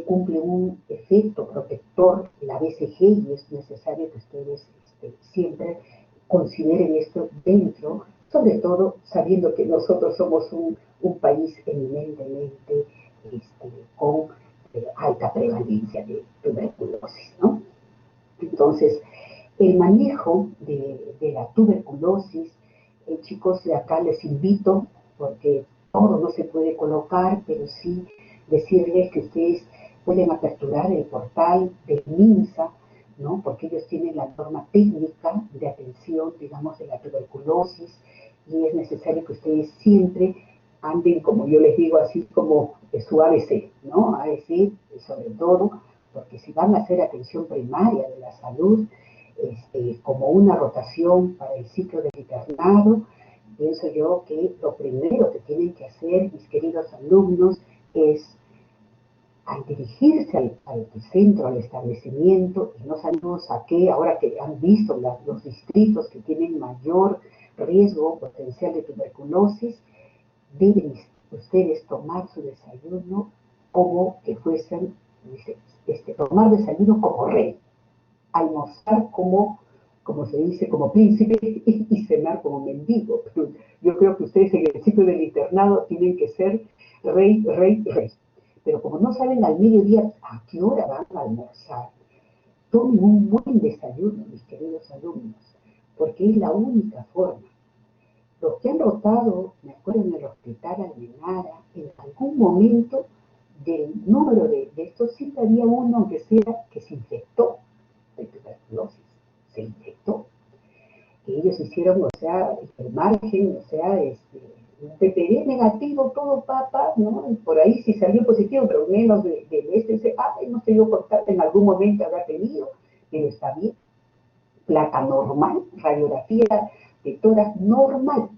cumple un efecto protector la BCG, y es necesario que ustedes siempre consideren esto dentro, sobre todo sabiendo que nosotros somos un país eminentemente con alta prevalencia de tuberculosis, ¿no? Entonces, el manejo de la tuberculosis, chicos, de acá les invito, porque todo no se puede colocar, pero sí decirles que ustedes pueden aperturar el portal del MINSA, ¿no? Porque ellos tienen la norma técnica de atención, digamos, de la tuberculosis, y es necesario que ustedes siempre anden, como yo les digo, así como su ABC, ¿no? ABC, sobre todo, porque si van a hacer atención primaria de la salud, como una rotación para el ciclo del internado, pienso yo que lo primero que tienen que hacer, mis queridos alumnos, es al dirigirse al centro, al establecimiento, y no sabemos a qué, ahora que han visto los distritos que tienen mayor riesgo potencial de tuberculosis, deben ustedes tomar su desayuno como que fuesen, tomar desayuno como rey, almorzar como se dice, como príncipe, y cenar como mendigo. Pero yo creo que ustedes en el ciclo del internado tienen que ser rey, rey, rey. Pero como no saben al mediodía a qué hora van a almorzar, tomen un buen desayuno, mis queridos alumnos, porque es la única forma. Los que han rotado, me acuerdo en el hospital Almenara, en algún momento del número de estos, siempre había uno, aunque sea, que se infectó de tuberculosis, se infectó. Que ellos hicieron, o sea, el margen, o sea, un PPD negativo, todo papa, ¿no? Y por ahí sí salió positivo, pero menos de dice, hemos tenido contacto, en algún momento habrá tenido, pero está bien. Placa normal, radiografía de tórax normal.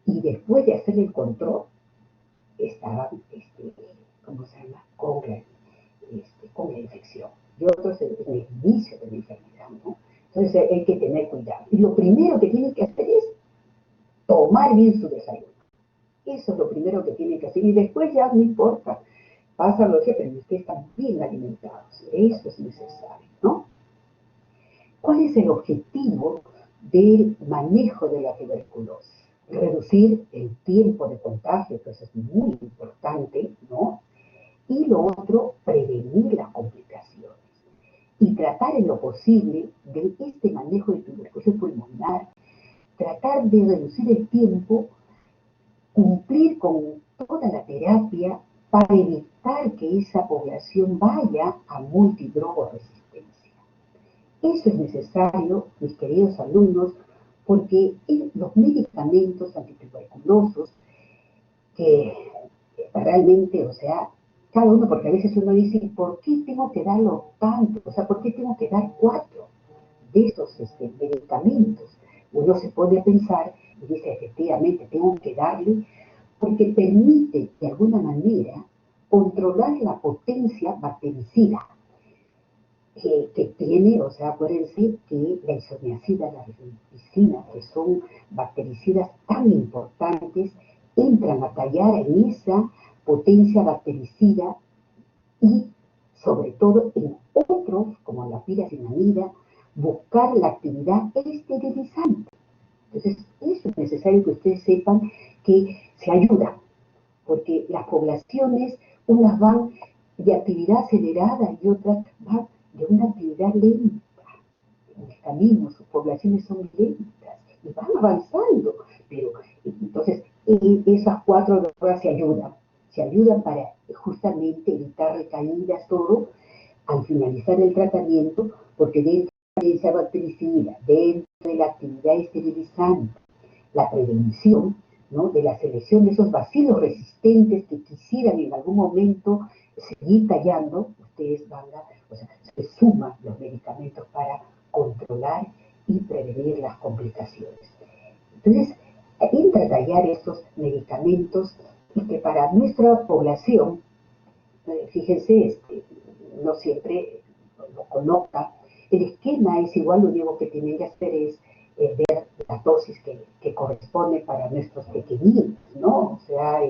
Y después de hacer el control, estaban, ¿cómo se llama? Con la infección. Y otros en el inicio de la enfermedad, ¿no? Entonces hay que tener cuidado. Y lo primero que tienen que hacer es tomar bien su desayuno. Eso es lo primero que tienen que hacer. Y después ya no importa, pasa lo que, pero ustedes están bien alimentados. Eso es necesario, ¿no? ¿Cuál es el objetivo del manejo de la tuberculosis? Reducir el tiempo de contagio, que eso es muy importante, ¿no? Y lo otro, prevenir las complicaciones. Y tratar en lo posible de este manejo de tuberculosis pulmonar, tratar de reducir el tiempo, cumplir con toda la terapia para evitar que esa población vaya a multidrogo-resistencia. Eso es necesario, mis queridos alumnos, porque los medicamentos antituberculosos, que realmente, o sea, cada uno, porque a veces uno dice, ¿por qué tengo que darlo tanto? O sea, ¿por qué tengo que dar 4 de estos medicamentos? Uno se pone a pensar y dice, efectivamente, tengo que darle, porque permite, de alguna manera, controlar la potencia bactericida. que tiene, o sea, acuérdense que la isoniazida, la rifampicina, que son bactericidas tan importantes, entran a tallar en esa potencia bactericida y, sobre todo, en otros, como la piracinamida, buscar la actividad esterilizante. Entonces, eso es necesario que ustedes sepan que se ayuda, porque las poblaciones, unas van de actividad acelerada y otras van de una actividad lenta. En el camino, sus poblaciones son lentas y van avanzando, pero entonces esas 4 drogas se ayudan para justamente evitar recaídas, todo, al finalizar el tratamiento, porque dentro de esa bactericida, dentro de la actividad esterilizante, la prevención, ¿no?, de la selección de esos bacilos resistentes que quisieran en algún momento seguir tallando, ustedes van a, o sea, se suman los medicamentos para controlar y prevenir las complicaciones. Entonces, entra a tallar estos medicamentos y que para nuestra población, fíjense, no siempre lo coloca, el esquema es igual, lo único que tienen que hacer es ver la dosis que corresponde para nuestros pequeñitos, ¿no? O sea,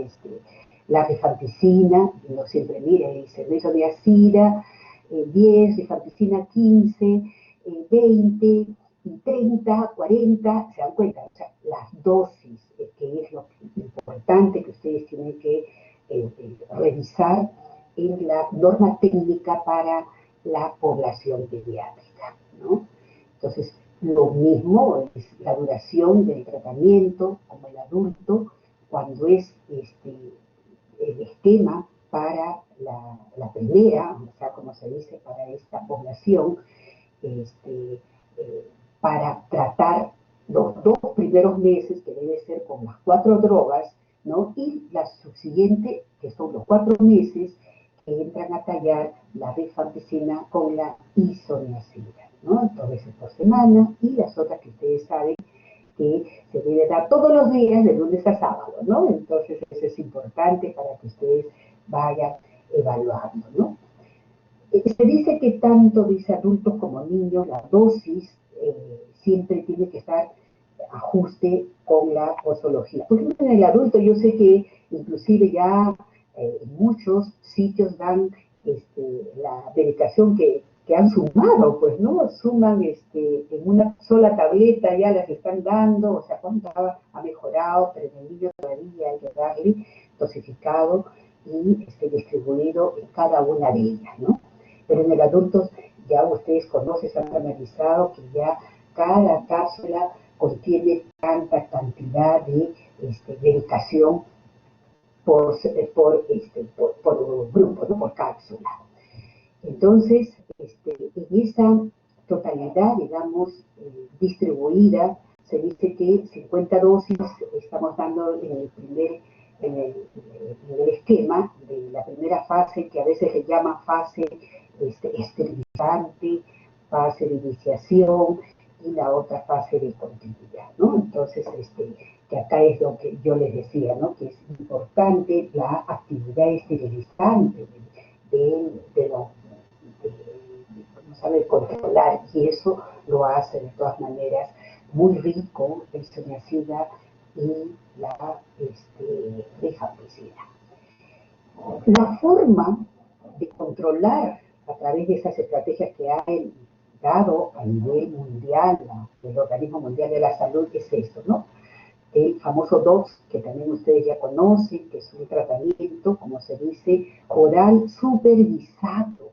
la rifampicina, no siempre miren, dice isoniazida, 10, rifampicina 15, 20, 30, 40, se dan cuenta, o sea, las dosis, que es lo importante que ustedes tienen que revisar en la norma técnica para la población pediátrica, ¿no? Entonces, lo mismo es la duración del tratamiento como el adulto, cuando es el esquema para la primera, o sea, como se dice, para esta población, este, para tratar los 2 primeros meses, que debe ser con las 4 drogas, ¿no? Y la subsiguiente, que son los 4 meses, que entran a tallar la rifampicina con la isoniazida, ¿no? 2 veces por semana, y las otras que ustedes saben que se debe dar todos los días, de lunes a sábado, ¿no? Entonces eso es importante para que ustedes vayan evaluando, ¿no? Se dice que tanto, dice, adultos como niños, la dosis siempre tiene que estar ajuste con la posología. Por ejemplo, en el adulto yo sé que inclusive ya en muchos sitios dan la medicación que han sumado, pues, ¿no? Suman en una sola tableta, ya las están dando, o sea, cuánto ha mejorado, pero en el niño todavía hay que darle dosificado y distribuido en cada una de ellas, ¿no? Pero en el adulto ya ustedes conocen, han analizado que ya cada cápsula contiene tanta cantidad de medicación por grupo, ¿no? Por cápsula. Entonces, en esa totalidad, digamos, distribuida, se dice que 50 dosis estamos dando en el esquema de la primera fase, que a veces se llama fase esterilizante, fase de iniciación y la otra fase de continuidad, ¿no? Entonces, que acá es lo que yo les decía, ¿no? Que es importante la actividad esterilizante de los no sabe controlar, y eso lo hace de todas maneras muy rico el isoniazida y la rifampicina. La forma de controlar a través de esas estrategias que hay dado a nivel mundial, el Organismo Mundial de la Salud, es esto, ¿no? El famoso DOX, que también ustedes ya conocen, que es un tratamiento, como se dice, oral supervisado.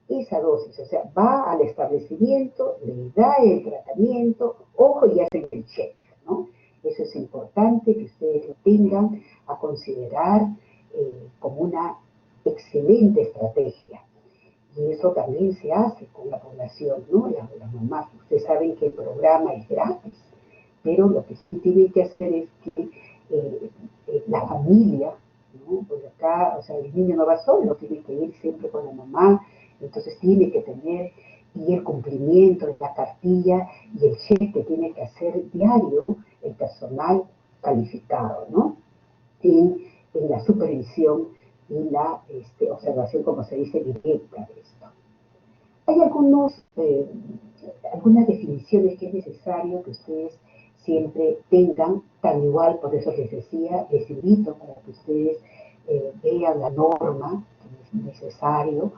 Esa dosis, o sea, va al establecimiento, le da el tratamiento, ojo, y hacen el check, ¿no? Eso es importante que ustedes lo tengan a considerar como una excelente estrategia. Y eso también se hace con la población, ¿no? Las mamás, ustedes saben que el programa es gratis, pero lo que sí tienen que hacer es que la familia, ¿no? Pues acá, o sea, el niño no va solo, tiene que ir siempre con la mamá, entonces tiene que tener y el cumplimiento de la cartilla y el check que tiene que hacer diario el personal calificado, ¿no? En la supervisión y la observación, como se dice, directa de esto. Hay algunas definiciones que es necesario que ustedes siempre tengan, tal igual, por eso les decía, les invito para que ustedes vean la norma, que es necesario,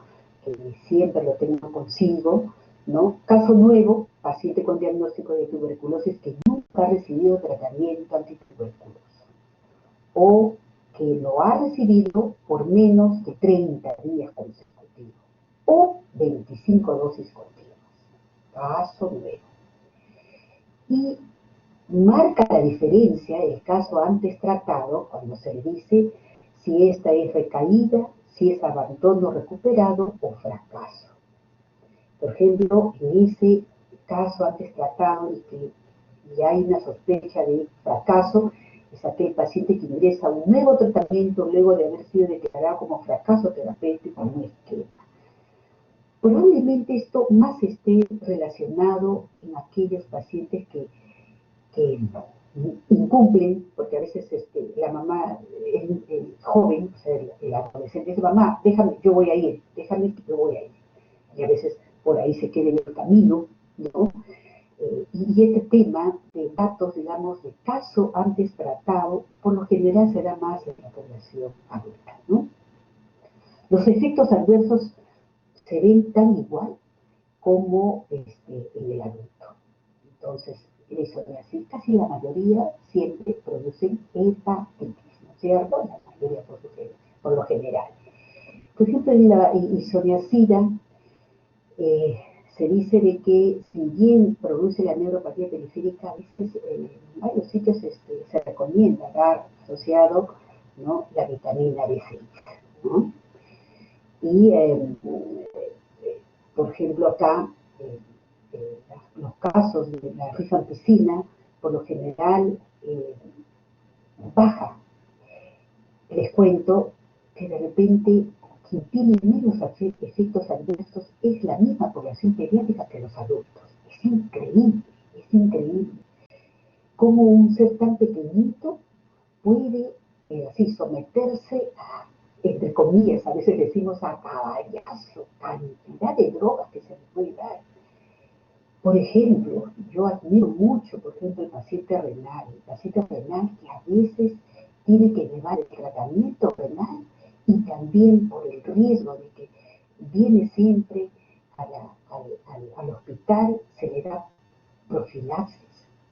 que siempre lo tengan consigo, ¿no? Caso nuevo, paciente con diagnóstico de tuberculosis que nunca ha recibido tratamiento antituberculoso o que lo ha recibido por menos de 30 días consecutivos o 25 dosis continuas. Caso nuevo. Y marca la diferencia el caso antes tratado cuando se le dice si esta es recaída, si es abandono recuperado o fracaso. Por ejemplo, en ese caso antes tratado y que ya hay una sospecha de fracaso, es aquel paciente que ingresa a un nuevo tratamiento luego de haber sido declarado como fracaso terapéutico en un esquema. Probablemente esto más esté relacionado en aquellos pacientes que incumplen, porque a veces la mamá, el joven, o sea, el adolescente dice, mamá, déjame, yo voy a ir, déjame que yo voy a ir. Y a veces por ahí se queda en el camino, ¿no? Y este tema de datos, digamos, de caso antes tratado, por lo general se da más en la población adulta, ¿no? Los efectos adversos se ven tan igual como en el adulto. Entonces, eso es así, casi la mayoría siempre producen hepatitis, ¿no es cierto? La mayoría por lo general. Por ejemplo, en la isoniazida, se dice de que si bien produce la neuropatía periférica, a veces en varios sitios se recomienda dar asociado, ¿no?, la vitamina B6, ¿no? Y, por ejemplo, acá, los casos de la rifampicina, por lo general, baja. Les cuento que de repente quien tiene menos efectos adversos es la misma población pediátrica que los adultos. Es increíble cómo un ser tan pequeñito puede así someterse a, entre comillas, a veces decimos a caballazo, cantidad de drogas que se le puede dar. Por ejemplo, yo admiro mucho, por ejemplo, el paciente renal que a veces tiene que llevar el tratamiento renal y también por el riesgo de que viene siempre al hospital, se le da profilaxis.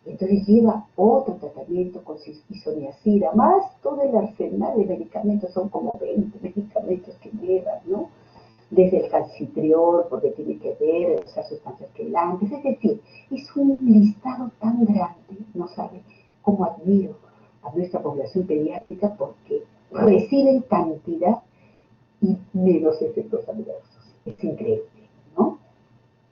Entonces lleva otro tratamiento con isoniazida, más todo el arsenal de medicamentos, son como 20 medicamentos que llevan, ¿no? Desde el calcitriol, porque tiene que ver esas sustancias quelantes, es decir, es un listado tan grande, no sabe cómo admiro a nuestra población pediátrica porque reciben cantidad y menos efectos adversos. Es increíble, ¿no?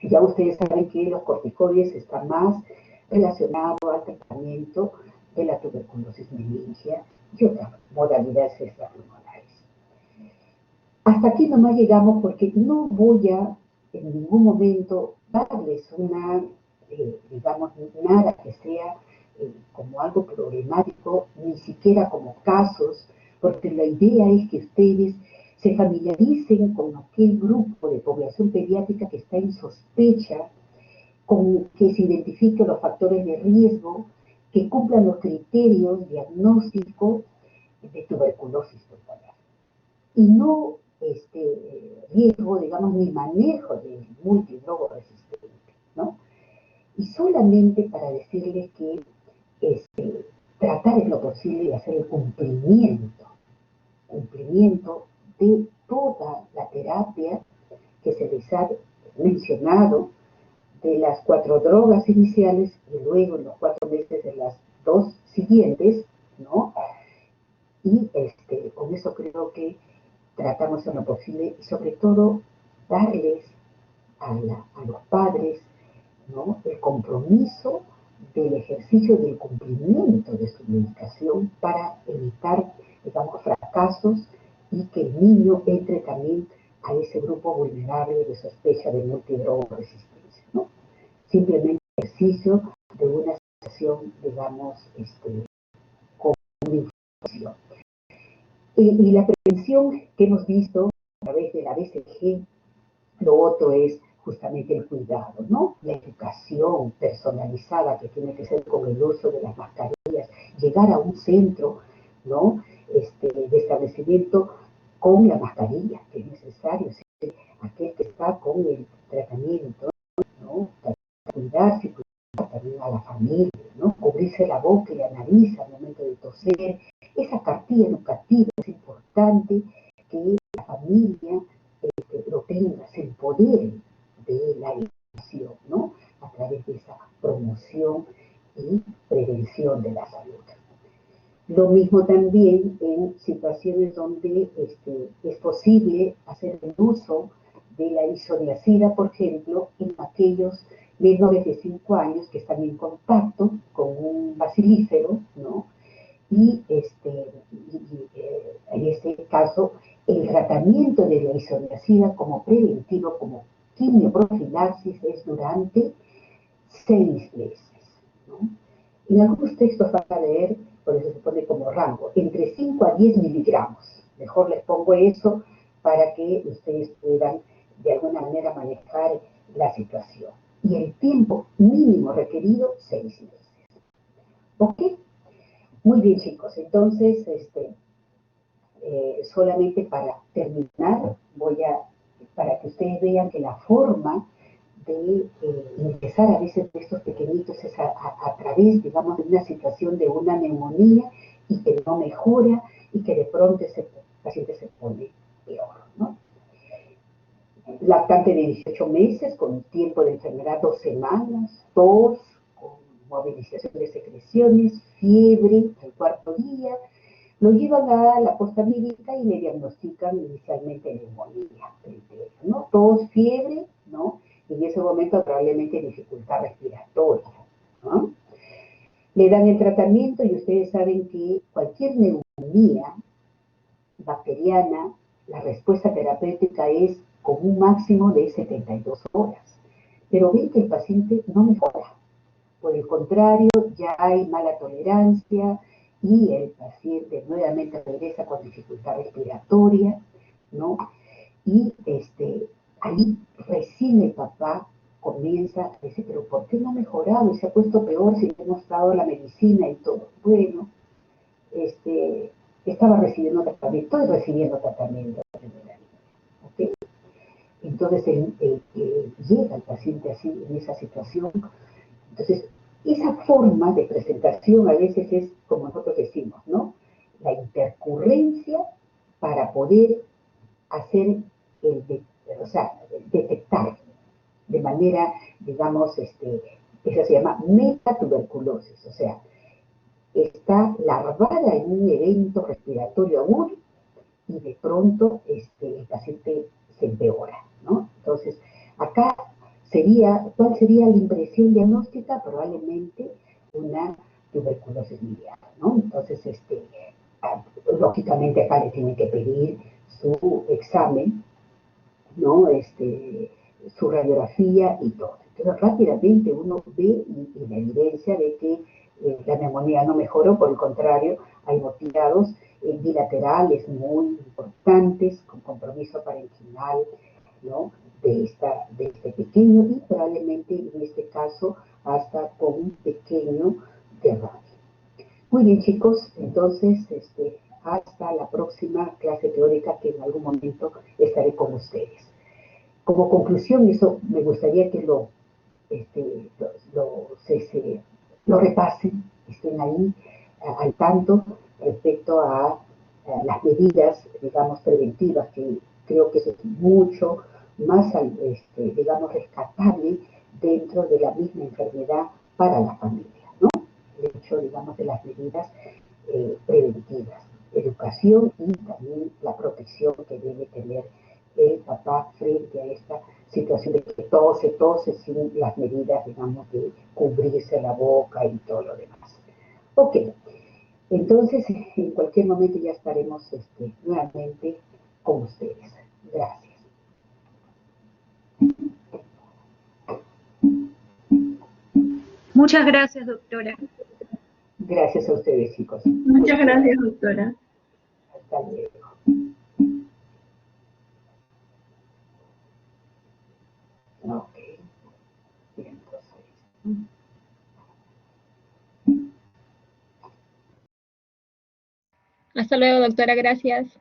Ya ustedes saben que los corticoides están más relacionados al tratamiento de la tuberculosis meningia y otras modalidades extrapulmonares. Hasta aquí nomás llegamos porque no voy a en ningún momento darles digamos, nada que sea como algo problemático, ni siquiera como casos, porque la idea es que ustedes se familiaricen con aquel grupo de población pediátrica que está en sospecha, con que se identifiquen los factores de riesgo, que cumplan los criterios diagnósticos de tuberculosis pulmonar. Y no riesgo, digamos, ni manejo de multidrogo resistente, ¿no? Y solamente para decirles que tratar en lo posible de hacer el cumplimiento de toda la terapia que se les ha mencionado, de las 4 drogas iniciales y luego en los 4 meses de las 2 siguientes, ¿no? Y con eso creo que tratamos en lo posible y sobre todo darles a los padres, ¿no?, el compromiso del ejercicio del cumplimiento de su medicación para evitar, digamos, fracasos y que el niño entre también a ese grupo vulnerable de sospecha de multidrogo-resistencia, ¿no? Simplemente ejercicio de una situación, digamos, con información. Y la prevención que hemos visto a través de la BCG, lo otro es justamente el cuidado, ¿no? La educación personalizada que tiene que ser con el uso de las mascarillas, llegar a un centro, ¿no? De establecimiento con la mascarilla que es necesario, aquel que está con el tratamiento, ¿no? Cuidarse, cuidar también a la familia, ¿no? Cubrirse la boca y la nariz al momento de toser. Esa cartilla educativa es importante que la familia lo tenga, se empodere de la educación, ¿no? A través de esa promoción y prevención de la salud. Lo mismo también en situaciones donde es posible hacer el uso de la isoniazida, por ejemplo, en aquellos menores de 5 años que están en contacto con un bacilífero, ¿no? Y en este caso, el tratamiento de la isoniazida como preventivo, como quimioprofilaxis, es durante 6 meses, ¿no? En algunos textos van a leer, por eso se pone como rango, entre 5 a 10 miligramos. Mejor les pongo eso para que ustedes puedan de alguna manera manejar la situación. Y el tiempo mínimo requerido, 6 meses. ¿Ok? Muy bien, chicos. Entonces, solamente para terminar, para que ustedes vean que la forma de ingresar a veces de estos pequeñitos es a través, digamos, de una situación de una neumonía y que no mejora y que de pronto el paciente se pone peor, ¿no? Lactante de 18 meses, con tiempo de enfermedad 2 semanas, tos, con movilización de secreciones, fiebre al 4.º día, lo llevan a la posta médica y le diagnostican inicialmente neumonía, ¿no? Tos, fiebre, ¿no? Y en ese momento probablemente dificultad respiratoria, ¿no? Le dan el tratamiento y ustedes saben que cualquier neumonía bacteriana, la respuesta terapéutica es con un máximo de 72 horas. Pero ven que el paciente no mejora. Por el contrario, ya hay mala tolerancia y el paciente nuevamente regresa con dificultad respiratoria, ¿no? Y ahí recién el papá comienza a decir, pero ¿por qué no ha mejorado y se ha puesto peor si le hemos dado la medicina y todo? Bueno, estaba recibiendo tratamiento, estoy recibiendo tratamiento. ¿Okay? Entonces llega el paciente así, en esa situación. Entonces, esa forma de presentación a veces es, como nosotros decimos, ¿no? La intercurrencia para poder hacer, o sea, detectar de manera, digamos, eso se llama metatuberculosis, o sea, está larvada en un evento respiratorio agudo y de pronto el paciente se empeora, ¿no? Entonces, acá ¿cuál sería la impresión diagnóstica? Probablemente una tuberculosis miliar, ¿no? Entonces, lógicamente acá le tienen que pedir su examen, ¿no? Su radiografía y todo. Entonces, rápidamente uno ve y la evidencia de que la neumonía no mejoró, por el contrario, hay motivados bilaterales muy importantes, con compromiso parenquinal, ¿no? de este pequeño y probablemente en este caso hasta con un pequeño derrame. Muy bien, chicos, entonces hasta la próxima clase teórica que en algún momento estaré con ustedes. Como conclusión, eso me gustaría que lo repasen, estén ahí al tanto respecto a las medidas, digamos, preventivas, que creo que es mucho más, digamos, rescatable dentro de la misma enfermedad para la familia, ¿no? El hecho, digamos, de las medidas preventivas, educación y también la protección que debe tener el papá frente a esta situación de que tose sin las medidas, digamos, de cubrirse la boca y todo lo demás. Ok, entonces en cualquier momento ya estaremos nuevamente con ustedes. Gracias. Muchas gracias, doctora. Gracias a ustedes, chicos. Muchas gracias, doctora. Hasta luego. Ok, 106. Hasta luego, doctora, gracias.